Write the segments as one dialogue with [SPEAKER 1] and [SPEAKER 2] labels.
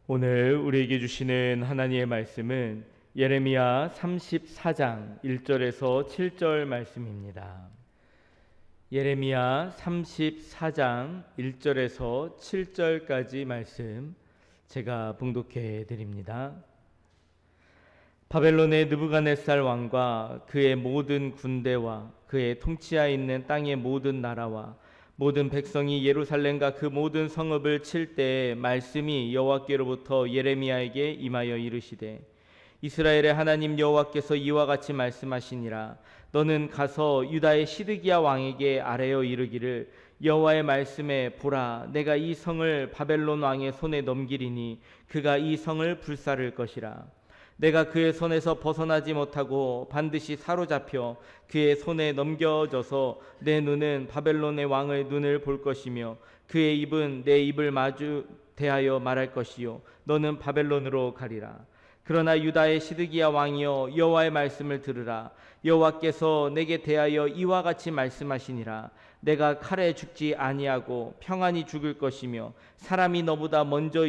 [SPEAKER 1] 오늘 우리에게 주시는 하나님의 말씀은 예레미야 34장 1절에서 7절 말씀입니다. 예레미야 34장 1절에서 7절까지 말씀 제가 봉독해 드립니다. 바벨론의 느부갓네살 왕과 그의 모든 군대와 그의 통치하에 있는 땅의 모든 나라와 모든 백성이 예루살렘과 그 모든 성읍을 칠 때에 말씀이 여호와께로부터 예레미야에게 임하여 이르시되, 이스라엘의 하나님 여호와께서 이와 같이 말씀하시니라. 너는 가서 유다의 시드기야 왕에게 아뢰어 이르기를, 여호와의 말씀에 보라, 내가 이 성을 바벨론 왕의 손에 넘기리니 그가 이 성을 불사를 것이라. 내가 그의 손에서 벗어나지 못하고 반드시 사로잡혀 그의 손에 넘겨져서 내 눈은 바벨론의 왕의 눈을 볼 것이며 그의 입은 내 입을 마주 대하여 말할 것이요 너는 바벨론으로 가리라. 그러나 유다의 시드기야 왕이여, 여호와의 말씀을 들으라. 여호와께서 내게 대하여 이와 같이 말씀하시니라. 내가 칼에 죽지 아니하고 평안히 죽을 것이며 사람이 너보다 먼저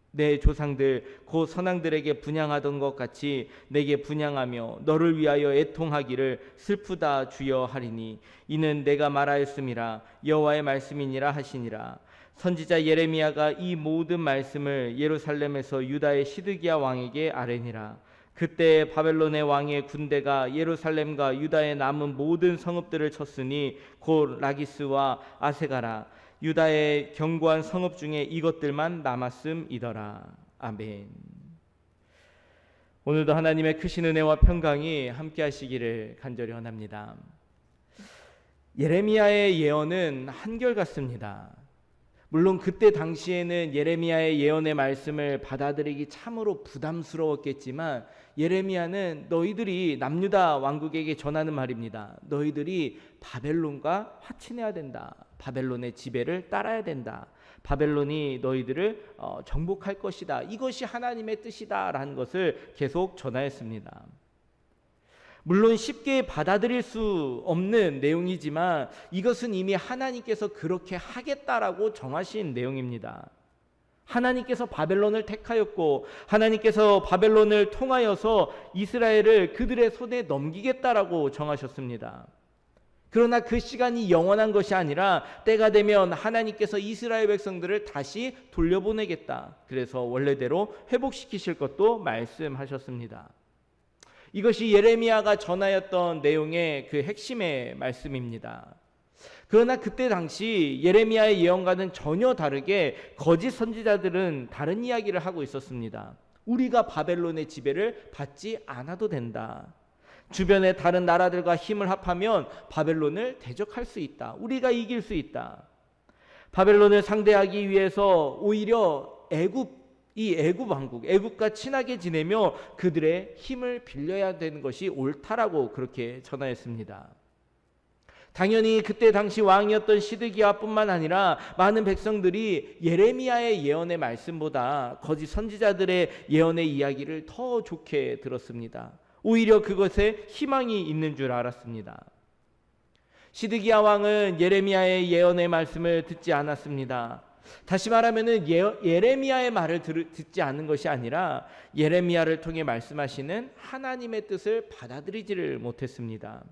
[SPEAKER 1] 내 조상들 곧 선왕들에게 분향하던 것 같이 내게 분향하며 너를 위하여 애통하기를 슬프다 주여 하리니 이는 내가 말하였음이라. 여호와의 말씀이니라 하시니라. 선지자 예레미야가 이 모든 말씀을 예루살렘에서 유다의 시드기야 왕에게 아뢰니라. 그때 바벨론의 왕의 군대가 예루살렘과 유다의 남은 모든 성읍들을 쳤으니 곧 라기스와 아세가라, 유다의 견고한 성읍 중에 이것들만 남았음이더라. 아멘. 오늘도 하나님의 크신 은혜와 평강이 함께 하시기를 간절히 원합니다. 예레미야의 예언은 한결같습니다. 물론 그때 당시에는 예레미야의 예언의 말씀을 받아들이기 참으로 부담스러웠겠지만 예레미야는 너희들이 남유다 왕국에게 전하는 말입니다. 너희들이 바벨론과 화친해야 된다. 바벨론의 지배를 따라야 된다. 바벨론이 너희들을 정복할 것이다. 이것이 하나님의 뜻이다 라는 것을 계속 전하였습니다. 물론 쉽게 받아들일 수 없는 내용이지만 이것은 이미 하나님께서 그렇게 하겠다라고 정하신 내용입니다. 하나님께서 바벨론을 택하였고 하나님께서 바벨론을 통하여서 이스라엘을 그들의 손에 넘기겠다라고 정하셨습니다. 그러나 그 시간이 영원한 것이 아니라 때가 되면 하나님께서 이스라엘 백성들을 다시 돌려보내겠다. 그래서 원래대로 회복시키실 것도 말씀하셨습니다. 이것이 예레미야가 전하였던 내용의 그 핵심의 말씀입니다. 그러나 그때 당시 예레미야의 예언과는 전혀 다르게 거짓 선지자들은 다른 이야기를 하고 있었습니다. 우리가 바벨론의 지배를 받지 않아도 된다. 주변의 다른 나라들과 힘을 합하면 바벨론을 대적할 수 있다. 우리가 이길 수 있다. 바벨론을 상대하기 위해서 오히려 애굽 왕국, 애굽과 친하게 지내며 그들의 힘을 빌려야 되는 것이 옳다라고 그렇게 전하였습니다. 당연히 그때 당시 왕이었던 시드기야뿐만 아니라 많은 백성들이 예레미야의 예언의 말씀보다 거짓 선지자들의 예언의 이야기를 더 좋게 들었습니다. 오히려 그것에 희망이 있는 줄 알았습니다. 시드기야 왕은 예레미야의 예언의 말씀을 듣지 않았습니다. 다시 말하면 예레미야의 말을 듣지 않는 것이 아니라 예레미야를 통해 말씀하시는 하나님의 뜻을 받아들이지를 못했습니다.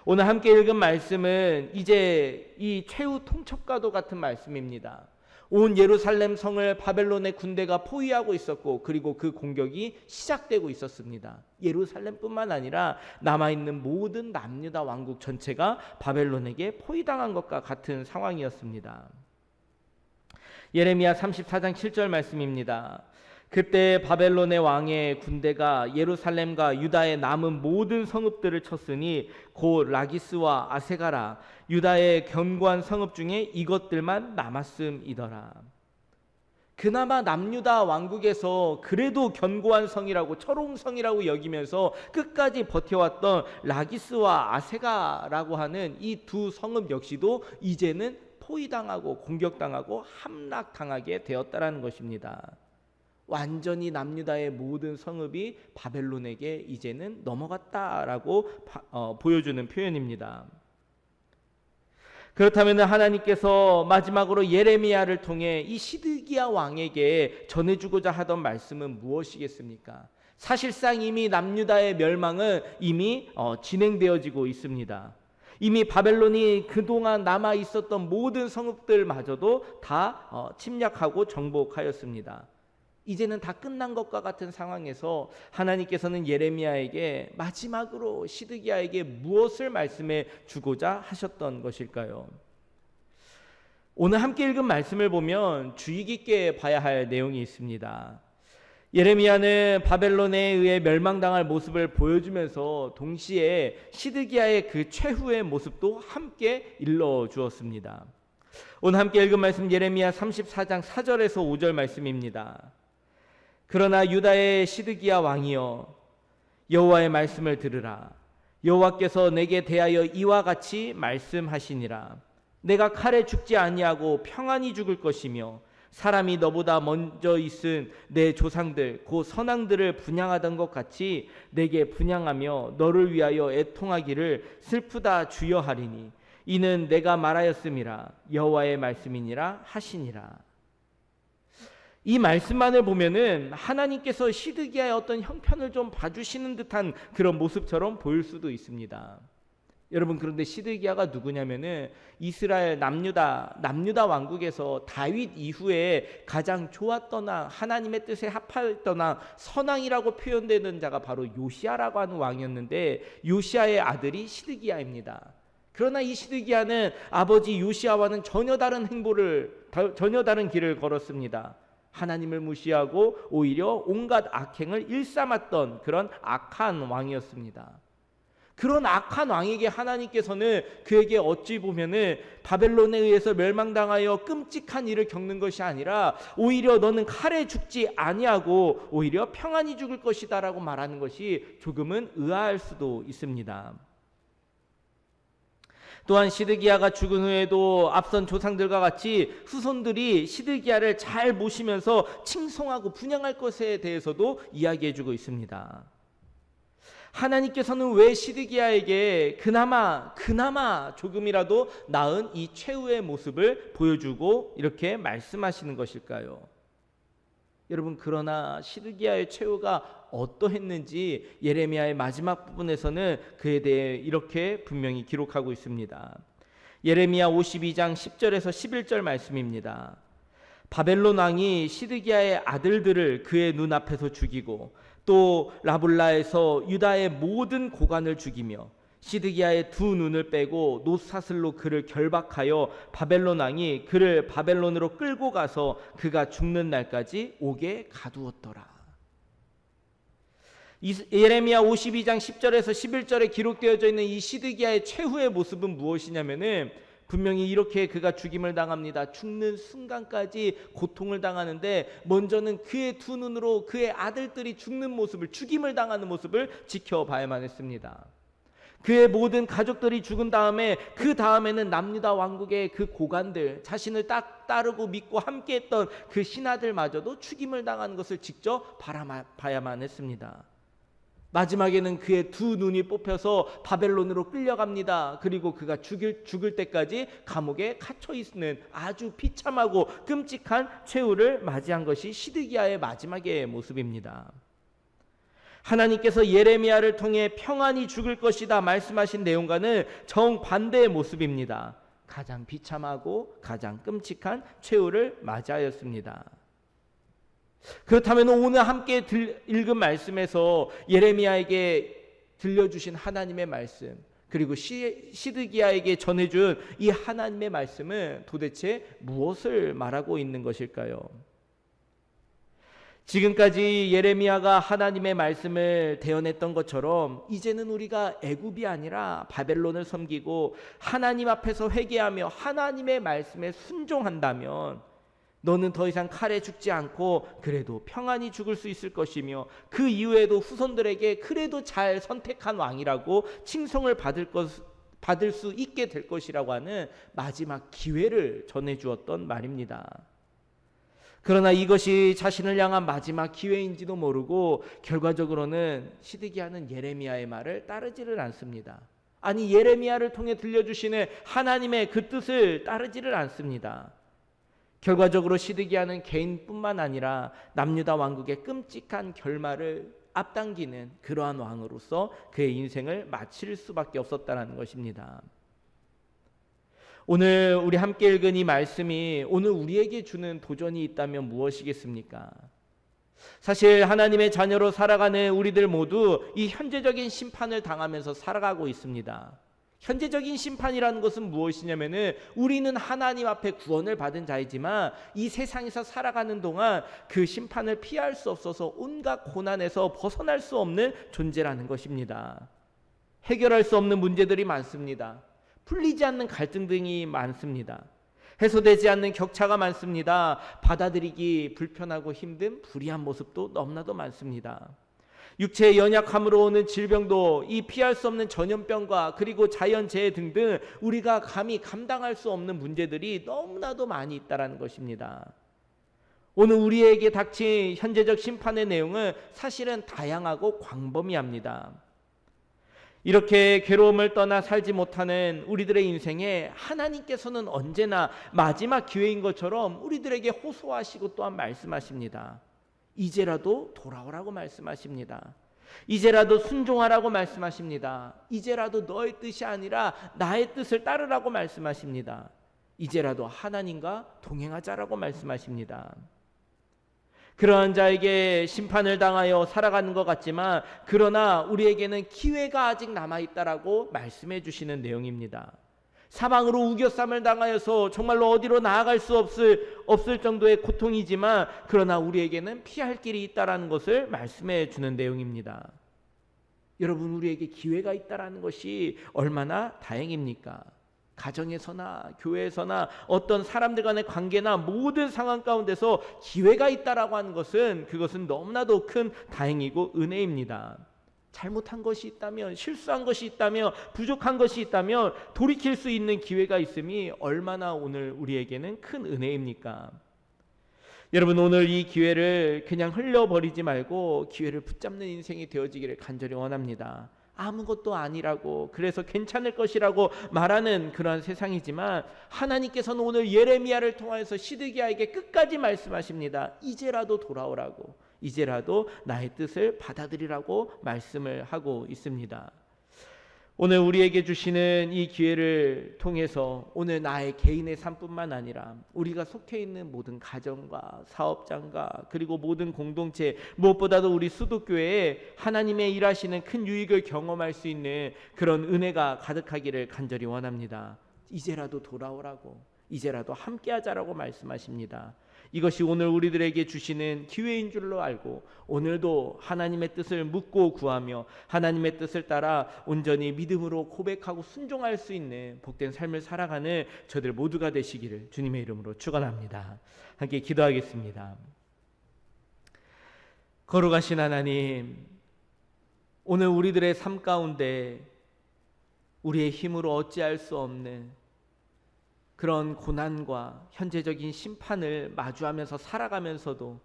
[SPEAKER 1] 오늘 함께 읽은 말씀은 이제 이 최후 통첩과도 같은 말씀입니다. 온 예루살렘 성을 바벨론의 군대가 포위하고 있었고 그리고 그 공격이 시작되고 있었습니다. 예루살렘뿐만 아니라 남아있는 모든 남유다 왕국 전체가 바벨론에게 포위당한 것과 같은 상황이었습니다. 예레미야 34장 7절 말씀입니다. 그때 바벨론의 왕의 군대가 예루살렘과 유다의 남은 모든 성읍들을 쳤으니 곧 라기스와 아세가라, 유다의 견고한 성읍 중에 이것들만 남았음이더라. 그나마 남유다 왕국에서 그래도 견고한 성이라고, 철옹성이라고 여기면서 끝까지 버텨왔던 라기스와 아세가라고 하는 이 두 성읍 역시도 이제는 포위당하고 공격당하고 함락당하게 되었다라는 것입니다. 완전히 남유다의 모든 성읍이 바벨론에게 이제는 넘어갔다라고 보여주는 표현입니다. 그렇다면 하나님께서 마지막으로 예레미야를 통해 이 시드기야 왕에게 전해주고자 하던 말씀은 무엇이겠습니까? 사실상 이미 남유다의 멸망은 이미 진행되어지고 있습니다. 이미 바벨론이 그동안 남아 있었던 모든 성읍들마저도 다 침략하고 정복하였습니다. 이제는 다 끝난 것과 같은 상황에서 하나님께서는 예레미야에게 마지막으로 시드기야에게 무엇을 말씀해 주고자 하셨던 것일까요? 오늘 함께 읽은 말씀을 보면 주의 깊게 봐야 할 내용이 있습니다. 예레미야는 바벨론에 의해 멸망당할 모습을 보여주면서 동시에 시드기야의 그 최후의 모습도 함께 일러 주었습니다. 오늘 함께 읽은 말씀 예레미야 34장 4절에서 5절 말씀입니다. 그러나 유다의 시드기야 왕이여 여호와의 말씀을 들으라. 여호와께서 내게 대하여 이와 같이 말씀하시니라. 내가 칼에 죽지 아니하고 평안히 죽을 것이며 사람이 너보다 먼저 있은 내 조상들 곧 선왕들을 분향하던 것 같이 내게 분향하며 너를 위하여 애통하기를 슬프다 주여하리니 이는 내가 말하였음이라 여호와의 말씀이니라 하시니라. 이 말씀만을 보면은 하나님께서 시드기야의 어떤 형편을 좀 봐주시는 듯한 그런 모습처럼 보일 수도 있습니다. 여러분, 그런데 시드기야가 누구냐면은 이스라엘 남유다 왕국에서 다윗 이후에 가장 좋았거나 하나님의 뜻에 합하였거나 선왕이라고 표현되는 자가 바로 요시야라고 하는 왕이었는데 요시야의 아들이 시드기야입니다. 그러나 이 시드기야는 아버지 요시야와는 전혀 다른 길을 걸었습니다. 하나님을 무시하고 오히려 온갖 악행을 일삼았던 그런 악한 왕이었습니다. 그런 악한 왕에게 하나님께서는 그에게 어찌 보면은 바벨론에 의해서 멸망당하여 끔찍한 일을 겪는 것이 아니라 오히려 너는 칼에 죽지 아니하고 오히려 평안히 죽을 것이다라고 말하는 것이 조금은 의아할 수도 있습니다. 또한 시드기야가 죽은 후에도 앞선 조상들과 같이 후손들이 시드기야를 잘 모시면서 칭송하고 분향할 것에 대해서도 이야기해주고 있습니다. 하나님께서는 왜 시드기야에게 그나마 조금이라도 나은 이 최후의 모습을 보여주고 이렇게 말씀하시는 것일까요? 여러분, 그러나 시드기야의 최후가 어떠했는지 예레미야의 마지막 부분에서는 그에 대해 이렇게 분명히 기록하고 있습니다. 예레미야 52장 10절에서 11절 말씀입니다. 바벨론 왕이 시드기야의 아들들을 그의 눈앞에서 죽이고 또 라블라에서 유다의 모든 고관을 죽이며 시드기야의 두 눈을 빼고 놋사슬로 그를 결박하여 바벨론 왕이 그를 바벨론으로 끌고 가서 그가 죽는 날까지 옥에 가두었더라. 예레미야 52장 10절에서 11절에 기록되어져 있는 이 시드기야의 최후의 모습은 무엇이냐면은 분명히 이렇게 그가 죽임을 당합니다. 죽는 순간까지 고통을 당하는데 먼저는 그의 두 눈으로 그의 아들들이 죽는 모습을, 죽임을 당하는 모습을 지켜봐야만 했습니다. 그의 모든 가족들이 죽은 다음에 그 다음에는 남유다 왕국의 그 고관들, 자신을 딱 따르고 믿고 함께했던 그 신하들마저도 죽임을 당하는 것을 직접 바라봐야만 했습니다. 마지막에는 그의 두 눈이 뽑혀서 바벨론으로 끌려갑니다. 그리고 그가 죽을 때까지 감옥에 갇혀 있는 아주 비참하고 끔찍한 최후를 맞이한 것이 시드기야의 마지막의 모습입니다. 하나님께서 예레미야를 통해 평안히 죽을 것이다 말씀하신 내용과는 정반대의 모습입니다. 가장 비참하고 가장 끔찍한 최후를 맞이하였습니다. 그렇다면 오늘 함께 읽은 말씀에서 예레미야에게 들려주신 하나님의 말씀, 그리고 시드기야에게 전해준 이 하나님의 말씀은 도대체 무엇을 말하고 있는 것일까요? 지금까지 예레미야가 하나님의 말씀을 대언했던 것처럼 이제는 우리가 애굽이 아니라 바벨론을 섬기고 하나님 앞에서 회개하며 하나님의 말씀에 순종한다면 너는 더 이상 칼에 죽지 않고 그래도 평안히 죽을 수 있을 것이며 그 이후에도 후손들에게 그래도 잘 선택한 왕이라고 칭송을 받을 수 있게 될 것이라고 하는 마지막 기회를 전해주었던 말입니다. 그러나 이것이 자신을 향한 마지막 기회인지도 모르고 결과적으로는 시드기야는 예레미야의 말을 따르지를 않습니다. 아니 예레미야를 통해 들려주시는 하나님의 그 뜻을 따르지를 않습니다. 결과적으로 시드기야는 개인뿐만 아니라 남유다 왕국의 끔찍한 결말을 앞당기는 그러한 왕으로서 그의 인생을 마칠 수밖에 없었다는 것입니다. 오늘 우리 함께 읽은 이 말씀이 오늘 우리에게 주는 도전이 있다면 무엇이겠습니까? 사실 하나님의 자녀로 살아가는 우리들 모두 이 현재적인 심판을 당하면서 살아가고 있습니다. 현재적인 심판이라는 것은 무엇이냐면은 우리는 하나님 앞에 구원을 받은 자이지만 이 세상에서 살아가는 동안 그 심판을 피할 수 없어서 온갖 고난에서 벗어날 수 없는 존재라는 것입니다. 해결할 수 없는 문제들이 많습니다. 풀리지 않는 갈등들이 많습니다. 해소되지 않는 격차가 많습니다. 받아들이기 불편하고 힘든 불의한 모습도 너무나도 많습니다. 육체의 연약함으로 오는 질병도 이 피할 수 없는 전염병과 그리고 자연재해 등등 우리가 감히 감당할 수 없는 문제들이 너무나도 많이 있다는 것입니다. 오늘 우리에게 닥친 현재적 심판의 내용은 사실은 다양하고 광범위합니다. 이렇게 괴로움을 떠나 살지 못하는 우리들의 인생에 하나님께서는 언제나 마지막 기회인 것처럼 우리들에게 호소하시고 또한 말씀하십니다. 이제라도 돌아오라고 말씀하십니다. 이제라도 순종하라고 말씀하십니다. 이제라도 너의 뜻이 아니라 나의 뜻을 따르라고 말씀하십니다. 이제라도 하나님과 동행하자라고 말씀하십니다. 그러한 자에게 심판을 당하여 살아가는 것 같지만 그러나 우리에게는 기회가 아직 남아있다라고 말씀해 주시는 내용입니다. 사망으로 우겨쌈을 당하여서 정말로 어디로 나아갈 수 없을 정도의 고통이지만 그러나 우리에게는 피할 길이 있다라는 것을 말씀해 주는 내용입니다. 여러분, 우리에게 기회가 있다라는 것이 얼마나 다행입니까? 가정에서나 교회에서나 어떤 사람들 간의 관계나 모든 상황 가운데서 기회가 있다라고 하는 것은 그것은 너무나도 큰 다행이고 은혜입니다. 잘못한 것이 있다면, 실수한 것이 있다면, 부족한 것이 있다면 돌이킬 수 있는 기회가 있음이 얼마나 오늘 우리에게는 큰 은혜입니까? 여러분, 오늘 이 기회를 그냥 흘려버리지 말고 기회를 붙잡는 인생이 되어지기를 간절히 원합니다. 아무것도 아니라고, 그래서 괜찮을 것이라고 말하는 그러한 세상이지만 하나님께서는 오늘 예레미야를 통해서 시드기야에게 끝까지 말씀하십니다. 이제라도 돌아오라고, 이제라도 나의 뜻을 받아들이라고 말씀을 하고 있습니다. 오늘 우리에게 주시는 이 기회를 통해서 오늘 나의 개인의 삶뿐만 아니라 우리가 속해 있는 모든 가정과 사업장과 그리고 모든 공동체, 무엇보다도 우리 수도교회에 하나님의 일하시는 큰 유익을 경험할 수 있는 그런 은혜가 가득하기를 간절히 원합니다. 이제라도 돌아오라고, 이제라도 함께하자라고 말씀하십니다. 이것이 오늘 우리들에게 주시는 기회인 줄로 알고 오늘도 하나님의 뜻을 묻고 구하며 하나님의 뜻을 따라 온전히 믿음으로 고백하고 순종할 수 있는 복된 삶을 살아가는 저들 모두가 되시기를 주님의 이름으로 축원합니다. 함께 기도하겠습니다. 거룩하신 하나님, 오늘 우리들의 삶 가운데 우리의 힘으로 어찌할 수 없는 그런 고난과 현재적인 심판을 마주하면서 살아가면서도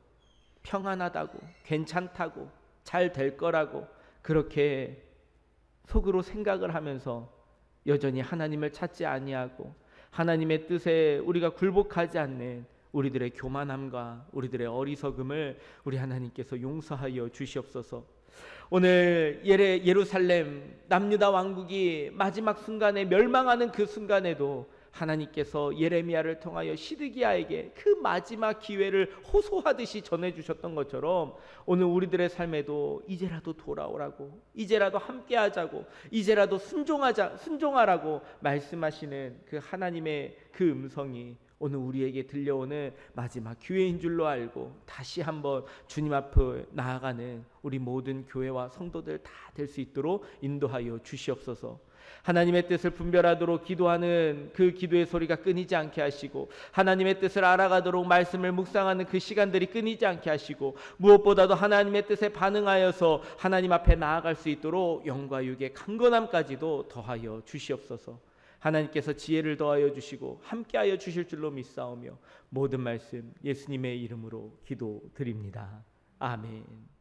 [SPEAKER 1] 평안하다고, 괜찮다고, 잘 될 거라고 그렇게 속으로 생각을 하면서 여전히 하나님을 찾지 아니하고 하나님의 뜻에 우리가 굴복하지 않는 우리들의 교만함과 우리들의 어리석음을 우리 하나님께서 용서하여 주시옵소서. 오늘 예루살렘 남유다 왕국이 마지막 순간에 멸망하는 그 순간에도 하나님께서 예레미야를 통하여 시드기야에게 그 마지막 기회를 호소하듯이 전해주셨던 것처럼 오늘 우리들의 삶에도 이제라도 돌아오라고, 이제라도 함께하자고, 이제라도 순종하라고 말씀하시는 그 하나님의 그 음성이 오늘 우리에게 들려오는 마지막 기회인 줄로 알고 다시 한번 주님 앞에 나아가는 우리 모든 교회와 성도들 다 될 수 있도록 인도하여 주시옵소서. 하나님의 뜻을 분별하도록 기도하는 그 기도의 소리가 끊이지 않게 하시고 하나님의 뜻을 알아가도록 말씀을 묵상하는 그 시간들이 끊이지 않게 하시고 무엇보다도 하나님의 뜻에 반응하여서 하나님 앞에 나아갈 수 있도록 영과 육의 강건함까지도 더하여 주시옵소서. 하나님께서 지혜를 더하여 주시고 함께하여 주실 줄로 믿사오며 모든 말씀 예수님의 이름으로 기도드립니다. 아멘.